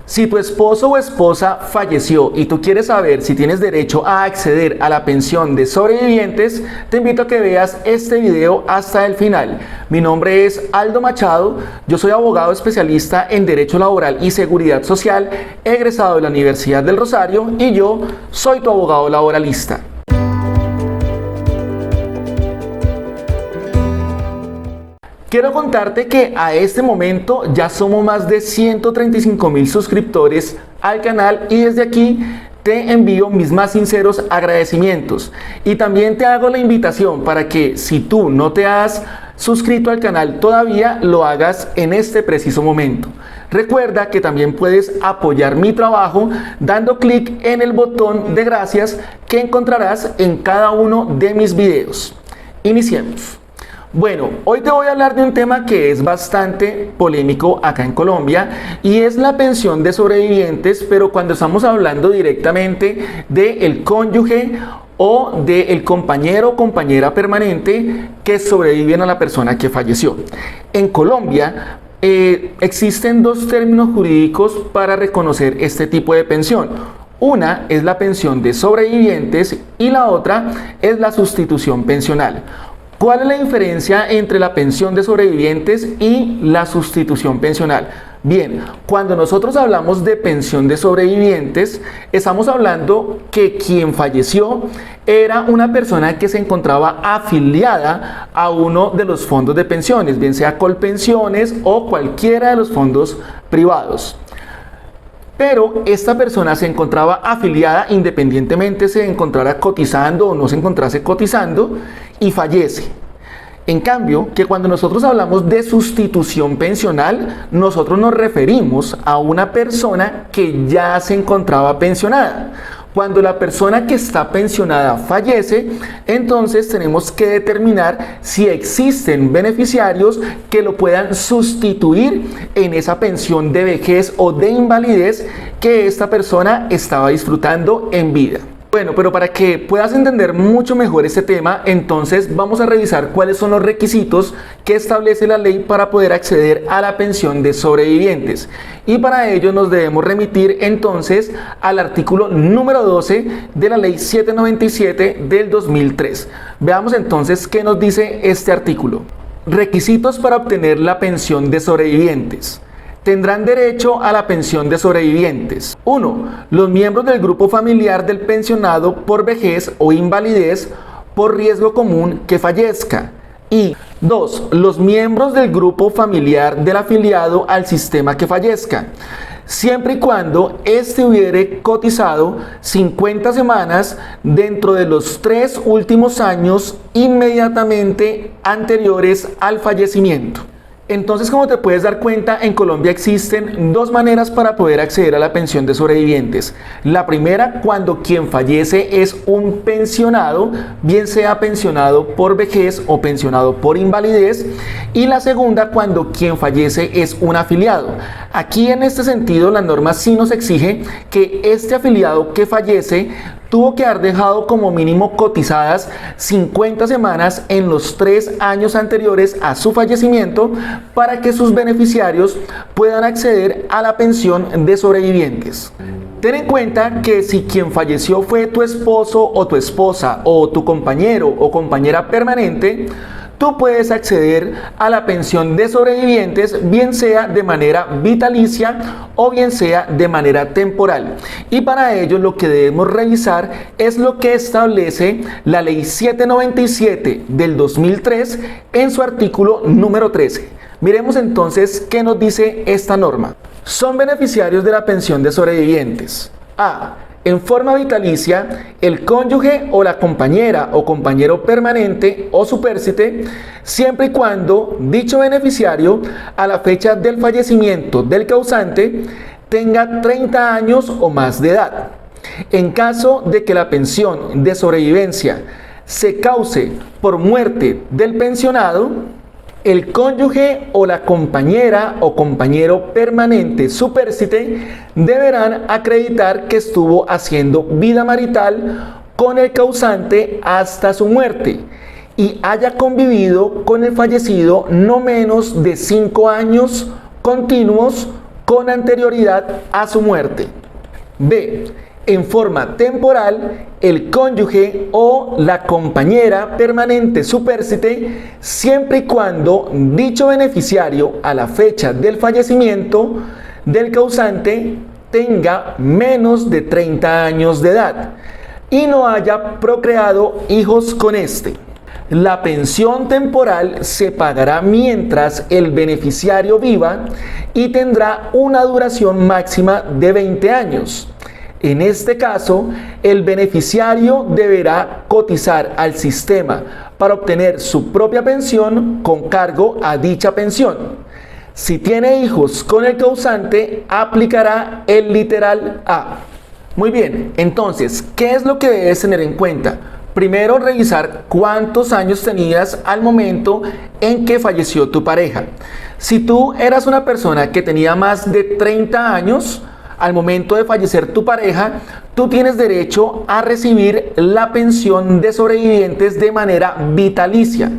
Si tu esposo o esposa falleció y tú quieres saber si tienes derecho a acceder a la pensión de sobrevivientes, te invito a que veas este video hasta el final. Mi nombre es Aldo Machado, yo soy abogado especialista en Derecho Laboral y Seguridad Social, egresado de la Universidad del Rosario, y yo soy tu abogado laboralista. Quiero contarte que a este momento ya somos más de 135,000 suscriptores al canal y desde aquí te envío mis más sinceros agradecimientos. Y también te hago la invitación para que si tú no te has suscrito al canal todavía, lo hagas en este preciso momento. Recuerda que también puedes apoyar mi trabajo dando clic en el botón de gracias que encontrarás en cada uno de mis videos. Iniciemos. Bueno, hoy te voy a hablar de un tema que es bastante polémico acá en Colombia y es la pensión de sobrevivientes, pero cuando estamos hablando directamente del cónyuge o del compañero o compañera permanente que sobreviven a la persona que falleció. En Colombia existen dos términos jurídicos para reconocer este tipo de pensión. Una es la pensión de sobrevivientes y la otra es la sustitución pensional. ¿Cuál es la diferencia entre la pensión de sobrevivientes y la sustitución pensional? Bien, cuando nosotros hablamos de pensión de sobrevivientes, estamos hablando que quien falleció era una persona que se encontraba afiliada a uno de los fondos de pensiones, bien sea Colpensiones o cualquiera de los fondos privados. Pero esta persona se encontraba afiliada independientemente se encontrara cotizando o no se encontrase cotizando y fallece. En cambio, que cuando nosotros hablamos de sustitución pensional, nosotros nos referimos a una persona que ya se encontraba pensionada. Cuando la persona que está pensionada fallece, entonces tenemos que determinar si existen beneficiarios que lo puedan sustituir en esa pensión de vejez o de invalidez que esta persona estaba disfrutando en vida. Bueno, pero para que puedas entender mucho mejor este tema, entonces vamos a revisar cuáles son los requisitos que establece la ley para poder acceder a la pensión de sobrevivientes. Y para ello nos debemos remitir entonces al artículo número 12 de la ley 797 del 2003. Veamos entonces qué nos dice este artículo. Requisitos para obtener la pensión de sobrevivientes. Tendrán derecho a la pensión de sobrevivientes. 1. Los miembros del grupo familiar del pensionado por vejez o invalidez por riesgo común que fallezca. Y 2. Los miembros del grupo familiar del afiliado al sistema que fallezca, siempre y cuando éste hubiere cotizado 50 semanas dentro de los 3 últimos años inmediatamente anteriores al fallecimiento. Entonces, como te puedes dar cuenta, en Colombia existen dos maneras para poder acceder a la pensión de sobrevivientes. La primera, cuando quien fallece es un pensionado, bien sea pensionado por vejez o pensionado por invalidez. Y la segunda, cuando quien fallece es un afiliado. Aquí en este sentido, la norma sí nos exige que este afiliado que fallece tuvo que haber dejado como mínimo cotizadas 50 semanas en los 3 años anteriores a su fallecimiento para que sus beneficiarios puedan acceder a la pensión de sobrevivientes. Ten en cuenta que si quien falleció fue tu esposo o tu esposa o tu compañero o compañera permanente, tú puedes acceder a la pensión de sobrevivientes, bien sea de manera vitalicia o bien sea de manera temporal. Y para ello lo que debemos revisar es lo que establece la ley 797 del 2003 en su artículo número 13. Miremos entonces qué nos dice esta norma. Son beneficiarios de la pensión de sobrevivientes. A. En forma vitalicia, el cónyuge o la compañera o compañero permanente o supérsite, siempre y cuando dicho beneficiario, a la fecha del fallecimiento del causante, tenga 30 años o más de edad. En caso de que la pensión de sobrevivencia se cause por muerte del pensionado, el cónyuge o la compañera o compañero permanente supérsite deberán acreditar que estuvo haciendo vida marital con el causante hasta su muerte y haya convivido con el fallecido no menos de 5 años continuos con anterioridad a su muerte. B. En forma temporal, el cónyuge o la compañera permanente supérstite, siempre y cuando dicho beneficiario a la fecha del fallecimiento del causante tenga menos de 30 años de edad y no haya procreado hijos con este. La pensión temporal se pagará mientras el beneficiario viva y tendrá una duración máxima de 20 años. En este caso, el beneficiario deberá cotizar al sistema para obtener su propia pensión con cargo a dicha pensión. Si tiene hijos con el causante, aplicará el literal A. Muy bien, entonces, ¿qué es lo que debes tener en cuenta? Primero, revisar cuántos años tenías al momento en que falleció tu pareja. Si tú eras una persona que tenía más de 30 años, al momento de fallecer tu pareja, tú tienes derecho a recibir la pensión de sobrevivientes de manera vitalicia.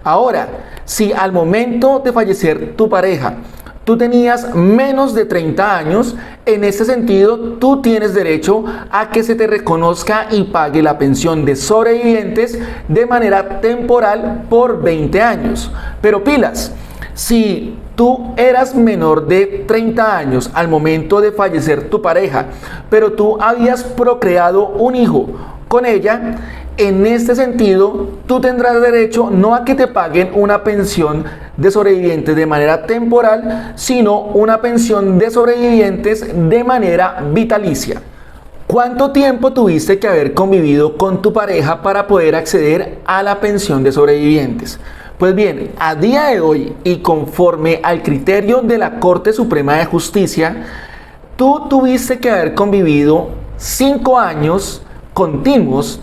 Ahora, si al momento de fallecer tu pareja, tú tenías menos de 30 años, en ese sentido, tú tienes derecho a que se te reconozca y pague la pensión de sobrevivientes de manera temporal por 20 años. Pero pilas, si tú eras menor de 30 años al momento de fallecer tu pareja, pero tú habías procreado un hijo con ella, en este sentido, tú tendrás derecho no a que te paguen una pensión de sobrevivientes de manera temporal, sino una pensión de sobrevivientes de manera vitalicia. ¿Cuánto tiempo tuviste que haber convivido con tu pareja para poder acceder a la pensión de sobrevivientes? Pues bien, a día de hoy y conforme al criterio de la Corte Suprema de Justicia, tú tuviste que haber convivido 5 años continuos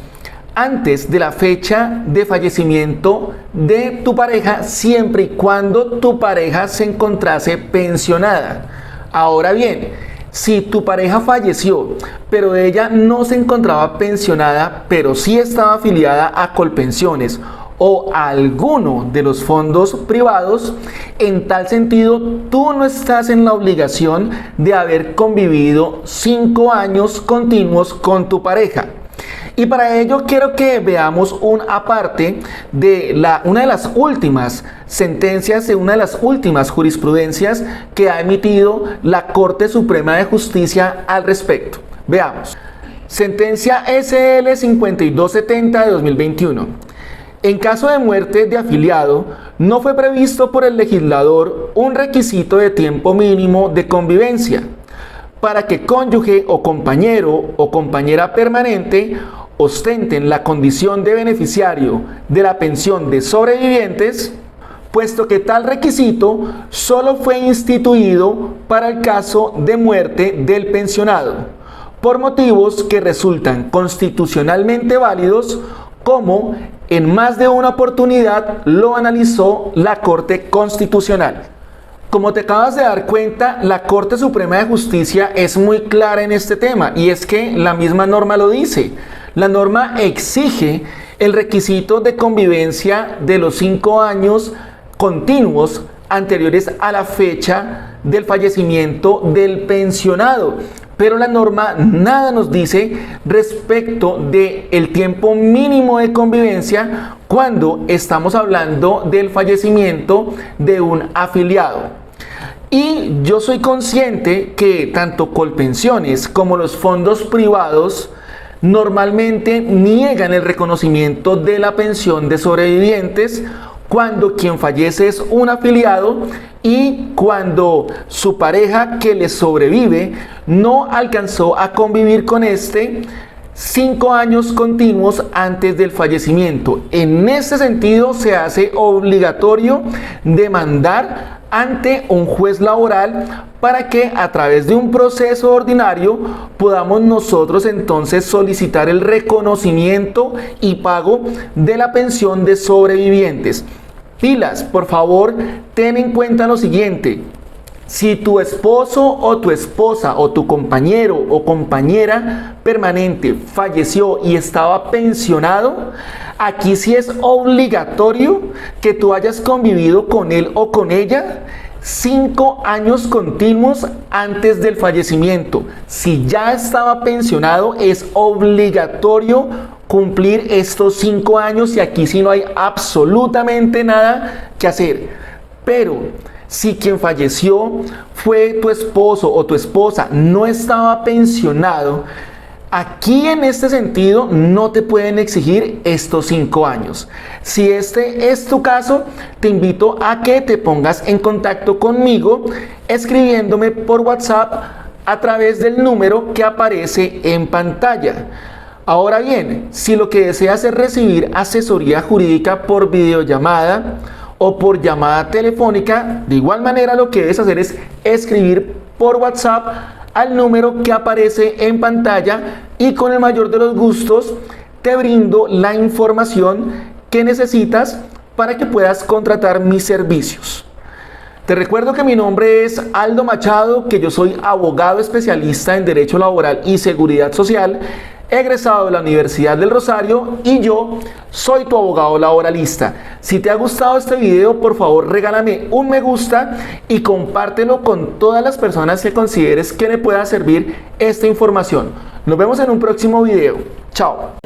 antes de la fecha de fallecimiento de tu pareja, siempre y cuando tu pareja se encontrase pensionada. Ahora bien, si tu pareja falleció, pero ella no se encontraba pensionada, pero sí estaba afiliada a Colpensiones o a alguno de los fondos privados, en tal sentido tú no estás en la obligación de haber convivido 5 años continuos con tu pareja. Y para ello quiero que veamos un aparte de una de las últimas sentencias, de una de las últimas jurisprudencias que ha emitido la Corte Suprema de Justicia al respecto. Veamos. Sentencia SL 5270 de 2021. En caso de muerte de afiliado, no fue previsto por el legislador un requisito de tiempo mínimo de convivencia para que cónyuge o compañero o compañera permanente ostenten la condición de beneficiario de la pensión de sobrevivientes, puesto que tal requisito solo fue instituido para el caso de muerte del pensionado, por motivos que resultan constitucionalmente válidos, como en más de una oportunidad lo analizó la Corte Constitucional. Como te acabas de dar cuenta, la Corte Suprema de Justicia es muy clara en este tema, y es que la misma norma lo dice. La norma exige el requisito de convivencia de los 5 años continuos anteriores a la fecha del fallecimiento del pensionado. Pero la norma nada nos dice respecto del tiempo mínimo de convivencia cuando estamos hablando del fallecimiento de un afiliado. Y yo soy consciente que tanto Colpensiones como los fondos privados normalmente niegan el reconocimiento de la pensión de sobrevivientes cuando quien fallece es un afiliado y cuando su pareja que le sobrevive no alcanzó a convivir con este 5 años continuos antes del fallecimiento. En ese sentido se hace obligatorio demandar ante un juez laboral para que a través de un proceso ordinario podamos nosotros entonces solicitar el reconocimiento y pago de la pensión de sobrevivientes. Pilas, por favor, ten en cuenta lo siguiente. Si tu esposo o tu esposa o tu compañero o compañera permanente falleció y estaba pensionado, aquí sí es obligatorio que tú hayas convivido con él o con ella 5 años continuos antes del fallecimiento. Si ya estaba pensionado, es obligatorio cumplir estos 5 años y aquí sí no hay absolutamente nada que hacer. Pero si quien falleció fue tu esposo o tu esposa, no estaba pensionado, aquí en este sentido no te pueden exigir estos 5 años. Si este es tu caso, te invito a que te pongas en contacto conmigo escribiéndome por WhatsApp a través del número que aparece en pantalla. Ahora bien, si lo que deseas es recibir asesoría jurídica por videollamada o por llamada telefónica, de igual manera lo que debes hacer es escribir por WhatsApp al número que aparece en pantalla y con el mayor de los gustos te brindo la información que necesitas para que puedas contratar mis servicios. Te recuerdo que mi nombre es Aldo Machado, que yo soy abogado especialista en Derecho Laboral y Seguridad Social, egresado de la Universidad del Rosario y yo soy tu abogado laboralista. Si te ha gustado este video, por favor regálame un me gusta y compártelo con todas las personas que consideres que le pueda servir esta información. Nos vemos en un próximo video. Chao.